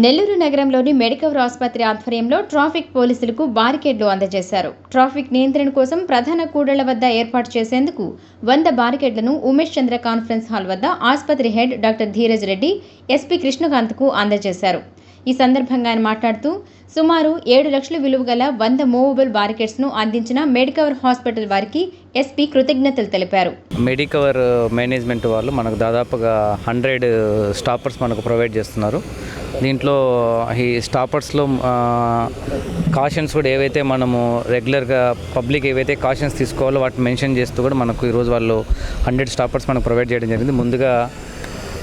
నెల్లూరు నగరంలోని మెడికవర్ ఆసుపత్రి ఆధ్వర్యంలో ట్రాఫిక్ పోలీసులకు బారికేడ్లు అందజేశారు. ట్రాఫిక్ నియంత్రణ కోసం ప్రధాన కూడళ్ల వద్ద ఏర్పాటు చేసేందుకు 100 బారికేడ్లను ఉమేష్ చంద్ర కాన్ఫరెన్స్ హాల్ వద్ద ఆసుపత్రి head doctor Dheeraj Reddy SP కృష్ణకాంత్కు అందజేశారు. ఈ సందర్భంగా ఆయన మాట్లాడుతూ సుమారు 7 లక్షల విలువ గల 100 మూవబుల్ బారికేడ్స్ను అందించిన మెడికవర్ హాస్పిటల్ వారికి ఎస్పీ కృతజ్ఞతలు తెలిపారు. మెడికవర్ మేనేజ్మెంట్ వాళ్ళు మనకు దాదాపుగా 100 స్టాపర్స్ మనకు ప్రొవైడ్ చేస్తున్నారు. దీంట్లో ఈ స్టాపర్స్లో కాషన్స్ కూడా ఏవైతే మనము రెగ్యులర్గా పబ్లిక్ ఏవైతే కాషన్స్ తీసుకోవాలో వాటిని మెన్షన్ చేస్తూ కూడా మనకు ఈరోజు వాళ్ళు 100 స్టాపర్స్ మనకు ప్రొవైడ్ చేయడం జరిగింది. ముందుగా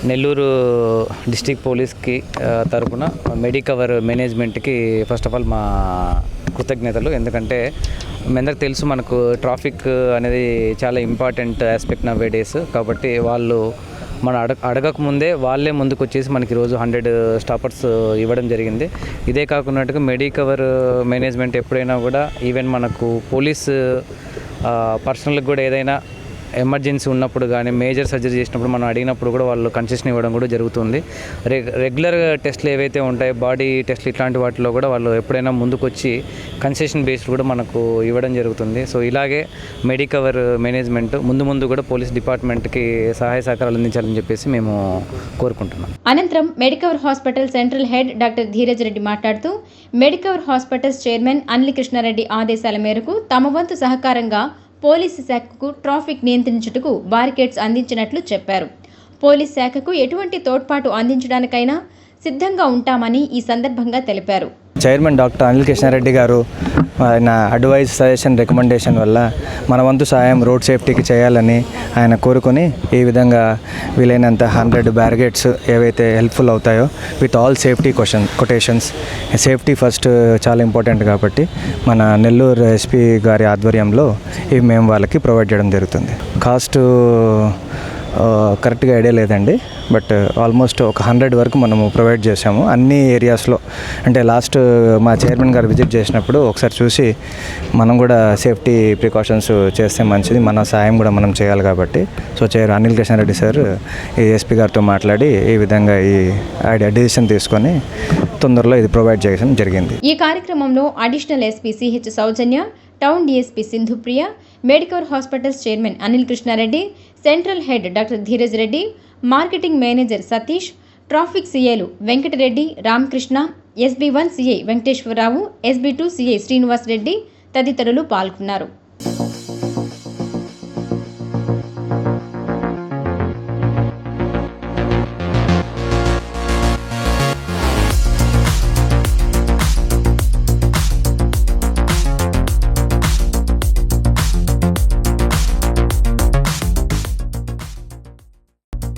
నెల్లూరు డిస్ట్రిక్ట్ పోలీస్కి తరపున మెడికవర్ మేనేజ్మెంట్కి ఫస్ట్ ఆఫ్ ఆల్ మా కృతజ్ఞతలు. ఎందుకంటే మీ అందరికి తెలుసు మనకు ట్రాఫిక్ అనేది చాలా ఇంపార్టెంట్ ఆస్పెక్ట్ నవ్ డేస్. కాబట్టి వాళ్ళు మనం అడగక ముందే వాళ్ళే ముందుకు వచ్చేసి మనకి ఈరోజు 100 స్టాపర్స్ ఇవ్వడం జరిగింది. ఇదే కాకున్నట్టుగా మెడికవర్ మేనేజ్మెంట్ ఎప్పుడైనా కూడా ఈవెన్ మనకు పోలీస్ పర్సనల్కి కూడా ఏదైనా ఎమర్జెన్సీ ఉన్నప్పుడు కానీ మేజర్ సర్జరీ చేసినప్పుడు మనం అడిగినప్పుడు కూడా వాళ్ళు కన్సెషన్ ఇవ్వడం కూడా జరుగుతుంది. రెగ్యులర్ టెస్ట్లు ఏవైతే ఉంటాయో బాడీ టెస్ట్లు ఇట్లాంటి వాటిలో కూడా వాళ్ళు ఎప్పుడైనా ముందుకు వచ్చి కన్సెషన్ బేస్డ్ కూడా మనకు ఇవ్వడం జరుగుతుంది. సో ఇలాగే మెడికవర్ మేనేజ్మెంట్ ముందు కూడా పోలీస్ డిపార్ట్మెంట్కి సహాయ సహకారాలు అందించాలని చెప్పేసి మేము కోరుకుంటున్నాం. అనంతరం Medicover hospital central head doctor Dheeraj Reddy మాట్లాడుతూ Medicover hospitals chairman Anil Krishna Reddy ఆదేశాల మేరకు తమ వంతు సహకారంగా పోలీసు శాఖకు ట్రాఫిక్ నియంత్రించుటకు బారికేడ్స్ అందించినట్లు చెప్పారు. పోలీస్ శాఖకు ఎటువంటి తోడ్పాటు అందించడానికైనా సిద్ధంగా ఉంటామని ఈ సందర్భంగా తెలిపారు. చైర్మన్ డాక్టర్ అనిల్ కృష్ణారెడ్డి గారు ఆయన అడ్వైజ్, సజెషన్, రికమెండేషన్ వల్ల మన వంతు సాయం రోడ్ సేఫ్టీకి చేయాలని ఆయన కోరుకొని ఈ విధంగా వీలైనంత 100 బ్యారికేడ్స్ ఏవైతే హెల్ప్ఫుల్ అవుతాయో with all safety quotations. Safety first చాలా ఇంపార్టెంట్ కాబట్టి మన నెల్లూరు ఎస్పీ గారి ఆధ్వర్యంలో ఇవి మేము వాళ్ళకి ప్రొవైడ్ చేయడం జరుగుతుంది. కాస్ట్ కరెక్ట్గా ఐడియా లేదండి, బట్ ఆల్మోస్ట్ ఒక 100 వరకు మనము ప్రొవైడ్ చేసాము అన్ని ఏరియాస్లో. అంటే లాస్ట్ మా చైర్మన్ గారు విజిట్ చేసినప్పుడు ఒకసారి చూసి మనం కూడా సేఫ్టీ ప్రికాషన్స్ చేస్తే మంచిది, మన సాయం కూడా మనం చేయాలి కాబట్టి సో అనిల్ కృష్ణారెడ్డి సార్ ఈ ఎస్పీ గారితో మాట్లాడి ఈ విధంగా ఈ డెసిషన్ తీసుకొని తొందరలో ఇది ప్రొవైడ్ చేయడం జరిగింది. ఈ కార్యక్రమంలో additional SP CH Soujanya, town DSP Sindhupriya, Medicover hospitals chairman Anil Krishna Reddy, central head doctor Dheeraj Reddy, marketing manager Satish, traffic సిఐలు Venkatareddy, Ramakrishna, SB1 CI Venkateswara Rao, SB2 CI Srinivas Reddy తదితరులు పాల్గొన్నారు.